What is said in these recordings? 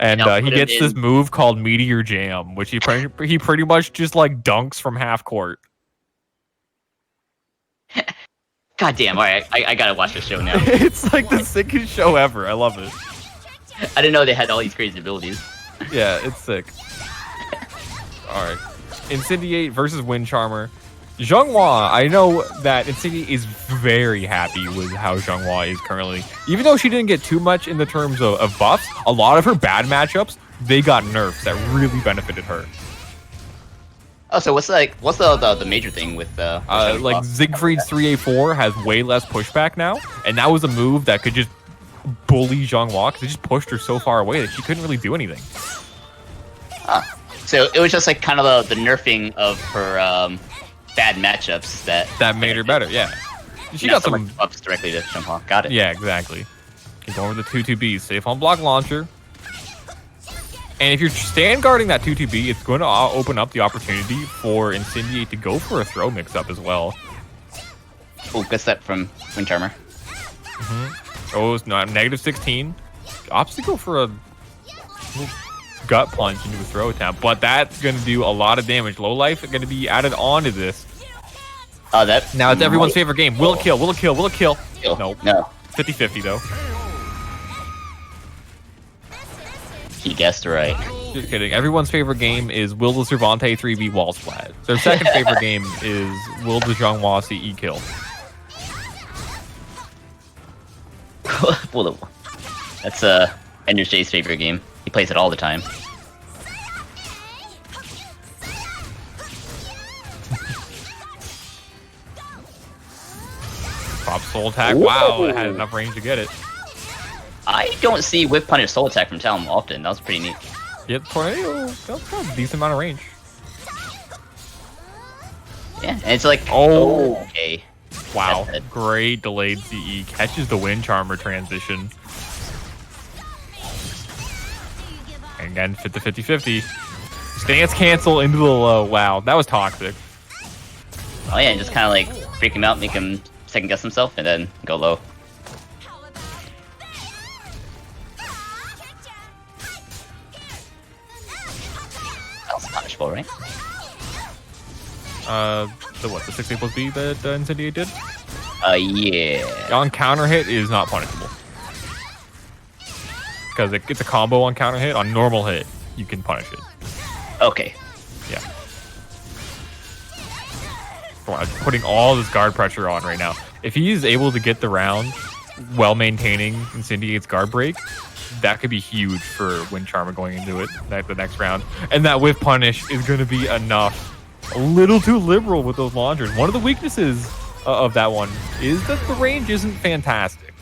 And he gets this move called Meteor Jam, which he pretty much just like dunks from half court. God damn! All right, I gotta watch this show now. It's like the sickest show ever. I love it. I didn't know they had all these crazy abilities. Yeah, it's sick. All right, Incendiate versus Wind Charmer. Xianghua, I know that Incendiate is very happy with how Xianghua is currently. Even though she didn't get too much in the terms of buffs, a lot of her bad matchups, they got nerfs that really benefited her. Oh, so what's the major thing with like Siegfried's 3A4 has way less pushback now, and that was a move that could just bully Xianghua because it just pushed her so far away that she couldn't really do anything. So it was just like kind of the nerfing of her bad matchups that made her better. Yeah, she got some buffs directly to Xianghua. Got it. Yeah, exactly. Keep going with the 2-2B, safe on block launcher. And if you're stand guarding that 2-2B, it's going to open up the opportunity for Incendiate to go for a throw mix-up as well. Oh, good step from Wind Charmer. Oh, it's not -16. Opts to go for a gut punch into a throw attempt, but that's going to do a lot of damage. Low life is going to be added on to this. Now it's everyone's favorite game. Will it kill? Will it kill? Will it kill? Nope. No. 50-50 though. He guessed right. Just kidding. Everyone's favorite game is will the Cervante 3v wall splat. Their second favorite game is will the Xianghua CE kill. Well, that's Ender J's favorite game. He plays it all the time. Pop soul attack. Wow, it had enough range to get it. I don't see Whip Punish Soul Attack from Talim often. That was pretty neat. Yeah, Tornado. That's got a decent amount of range. Yeah, and it's like, okay. Wow, great delayed CE. Catches the Wind Charmer transition. And again, fit the 50-50. Stance cancel into the low. Wow, that was toxic. Oh yeah, and just kind of like freak him out, make him second guess himself, and then go low. Punishable, right? The 6A+B that Incendiate did? Yeah. On counter hit is not punishable. Because it gets a combo on counter hit. On normal hit, you can punish it. Okay. Yeah. Wow, putting all this guard pressure on right now. If he's able to get the round while maintaining Incendiate's guard break, that could be huge for Wind Charmer going into it the next round. And that whiff punish is going to be enough. A little too liberal with those launchers. One of the weaknesses of that one is that the range isn't fantastic.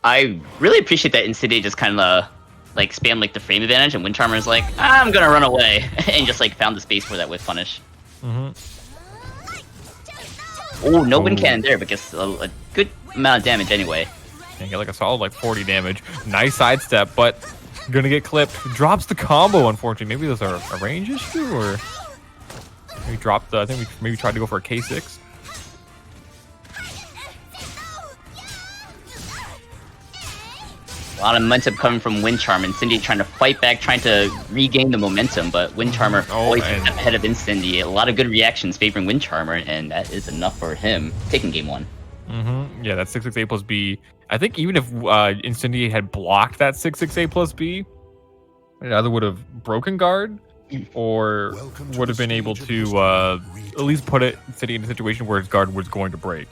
I really appreciate that Incendiate just kind of like spam like the frame advantage, and Wind Charmer is like, I'm gonna run away, and just like found the space for that whiff punish. Oh, no wind cannon there, but gets a good amount of damage anyway. And get like a solid like 40 damage. Nice sidestep, but gonna get clipped. Drops the combo, unfortunately. Maybe those are a range issue, or maybe dropped the, I think we maybe tried to go for a K6. A lot of momentum coming from Wind Charmer. Incendiate trying to fight back, trying to regain the momentum, but Wind Charmer always ahead of Incendiate. A lot of good reactions favoring Wind Charmer, and that is enough for him taking game one. Yeah, that 6-6A+B. I think even if Incendiate had blocked that 6-6A+B, it either would have broken guard or would have been able to at least put it Incendiate in a situation where his guard was going to break.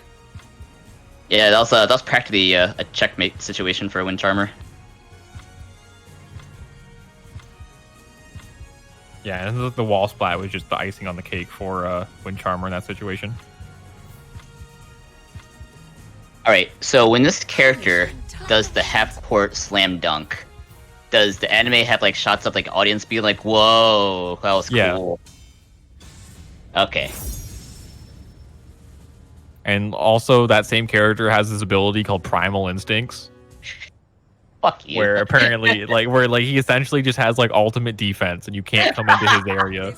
Yeah, that was practically a checkmate situation for Wind Charmer. Yeah, and the wall splat was just the icing on the cake for Wind Charmer in that situation. Alright, so when this character does the half-court slam dunk, does the anime have like shots of like audience being like, whoa, that was cool? Yeah. Okay. And also that same character has this ability called Primal Instincts. Fuck you. Where apparently, where he essentially just has like ultimate defense and you can't come into his area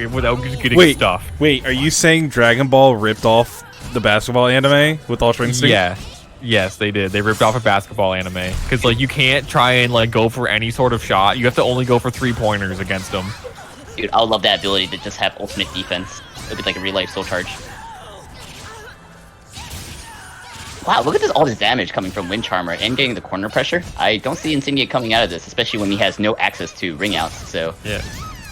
without just getting stuffed. Wait, are you saying Dragon Ball ripped off the basketball anime with Ultra Instinct? Yes, they did. They ripped off a basketball anime because like you can't try and like go for any sort of shot. You have to only go for 3-pointers against them. Dude, I would love that ability to just have ultimate defense. It'd be like a real life soul charge. Wow, look at this, all this damage coming from Wind Charmer and getting the corner pressure. I don't see Incendiate coming out of this, especially when he has no access to ring outs. So yeah,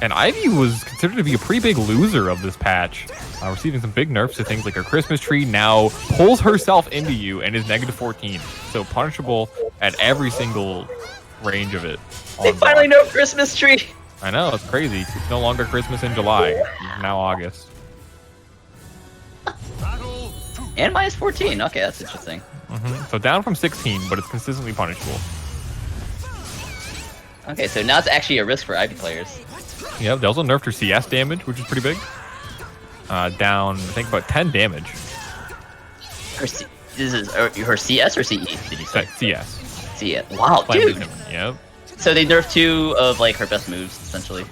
and Ivy was considered to be a pretty big loser of this patch, receiving some big nerfs to things like her Christmas tree. Now pulls herself into you and is -14, so punishable at every single range of it. They finally know Christmas tree. I know, it's crazy. It's no longer Christmas in July, it's now August. And -14. Okay, that's interesting. So down from 16, but it's consistently punishable. Okay, so now it's actually a risk for Ivy players. Yeah, they also nerfed her CS damage, which is pretty big. Down, I think, about 10 damage. This is her CS or CE, did you say? CS. CS. Wow, dude! Yep. So they nerfed 2 of like her best moves, essentially.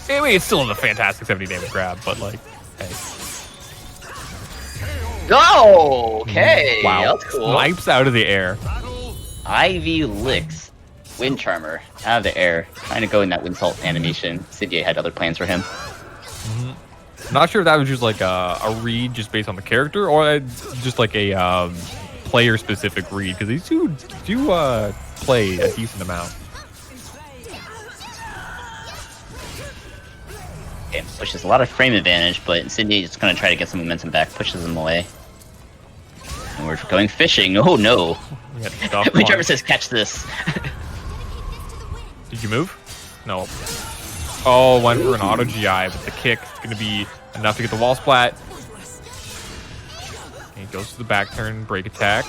I mean, it's still a fantastic 70 damage grab, but like, hey. Go! Okay, Wow. that's cool. Snipes out of the air. Ivy licks Wind Charmer out of the air, trying to go in that Wind Salt animation. Incendiate had other plans for him. Not sure if that was just like a read just based on the character, or just like a player-specific read, because these two do play a decent amount. Okay, pushes a lot of frame advantage, but Incendiate is going to try to get some momentum back, pushes him away. And we're going fishing. Oh no! Wind Charmer says, "Catch this." Did you move? No. Oh, went for an auto GI, but the kick is going to be enough to get the wall splat. And he goes to the back turn, break attack.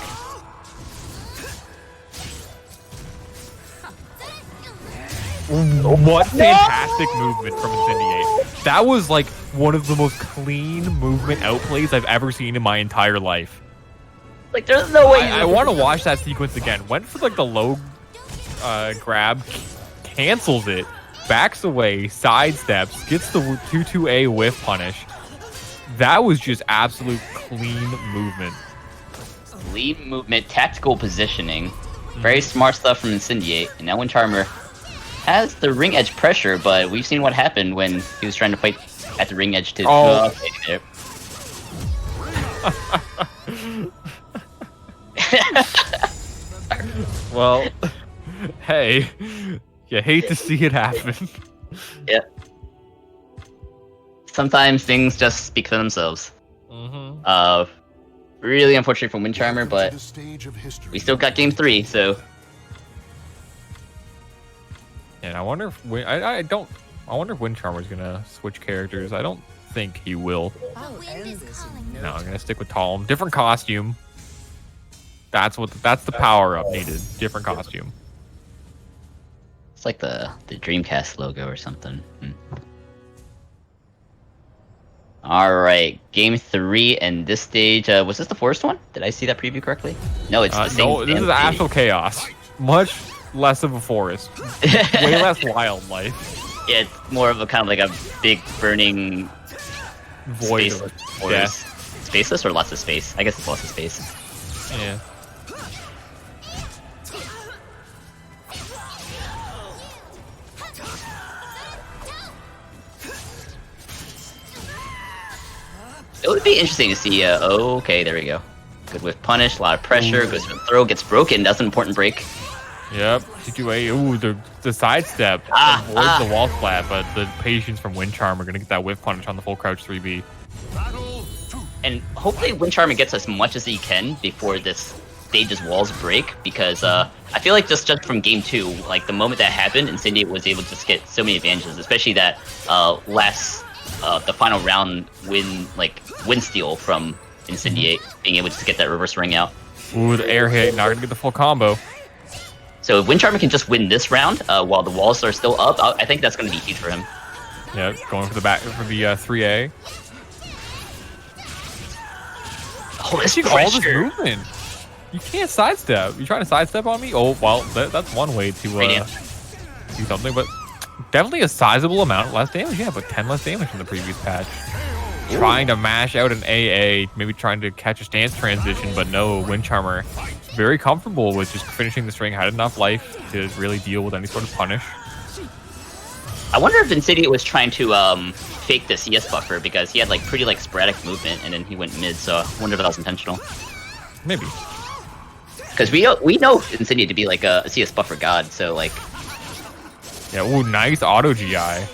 What fantastic movement from Incendiate. That was like one of the most clean movement outplays I've ever seen in my entire life. Like, there's no way. I want to watch that sequence again. Went for like the low grab, cancels it, backs away, sidesteps, gets the 2-2A whiff punish. That was just absolute clean movement. Clean movement, tactical positioning. Very smart stuff from Incendiate. And now Wind Charmer has the ring edge pressure, but we've seen what happened when he was trying to fight at the ring edge to... okay, Well, hey, you hate to see it happen. Yeah. Sometimes things just speak for themselves. Really unfortunate for Wind Charmer, but we still got game 3, so... And I wonder if I wonder if Wind Charmer's gonna switch characters. I don't think he will. No, I'm gonna stick with Talim. Different costume. That's the power up needed. Different costume. It's like the Dreamcast logo or something. Alright, game 3 and this stage, was this the forest one? Did I see that preview correctly? No, it's the same. No, this is Astral Chaos. Much less of a forest. Way less wildlife. Yeah, it's more of a kind of like a big burning void space of forest. Spaceless or lots of space? I guess it's lots of space. Yeah. It would be interesting to see, okay, there we go. Good with punish, a lot of pressure, goes for the throw, gets broken, that's an important break. Yep, T2A, ooh, the sidestep avoids the wall splat, but the patience from Wind Charmer gonna get that whiff punish on the full crouch 3B. And hopefully Wind Charmer gets as much as he can before this stage's walls break, because I feel like just from game 2, like the moment that happened, Incendiate was able to just get so many advantages, especially that the final round win steal from Incendiate, being able to get that reverse ring out. Ooh, the air hit, not gonna get the full combo. So if Wind Charmer can just win this round while the walls are still up, I think that's going to be huge for him. Yeah, going for the 3A. Oh, this all this movement. You can't sidestep. You trying to sidestep on me? Oh, well, that's one way to do something, but definitely a sizable amount less damage. Yeah, but 10 less damage from the previous patch. trying to mash out an AA, maybe trying to catch a stance transition, but no, Wind Charmer very comfortable with just finishing the string, had enough life to really deal with any sort of punish. I wonder if Incendiate was trying to fake the CS buffer because he had like pretty like sporadic movement and then he went mid, so I wonder if that was intentional. Maybe. Because we know Incendiate to be like a CS buffer god, so like... Yeah, ooh, nice auto GI.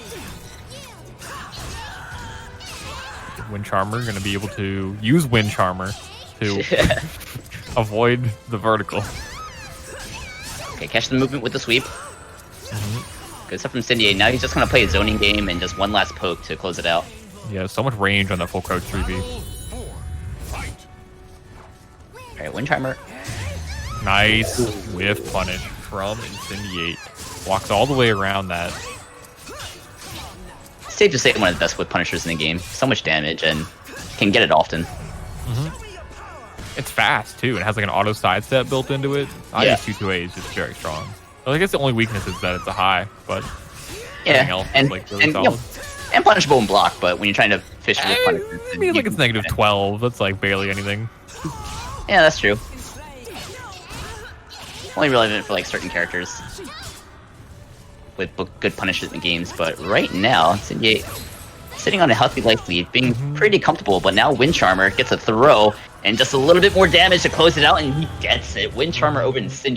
Wind Charmer going to be able to use Wind Charmer to avoid the vertical. Okay, catch the movement with the sweep. Good stuff from Incendiate. Now he's just going to play a zoning game and just one last poke to close it out. Yeah, so much range on that full crouch 3V. Alright, Wind Charmer. Nice whiff punish from Incendiate. Walks all the way around that. Safe to say one of the best whip punishers in the game. So much damage and can get it often. It's fast too. It has like an auto sidestep built into it. I use 2-2A is just very strong. I guess the only weakness is that it's a high, but everything else is like really solid. You know, and punishable in block, but when you're trying to fish with punishers, I mean, like it's negative 12. That's like barely anything. Yeah, that's true. Only relevant for like certain characters with good punishers in the games, but right now, Incendiate sitting on a healthy life lead, being pretty comfortable, but now Wind Charmer gets a throw and just a little bit more damage to close it out, and he gets it. Wind Charmer over Incendiate.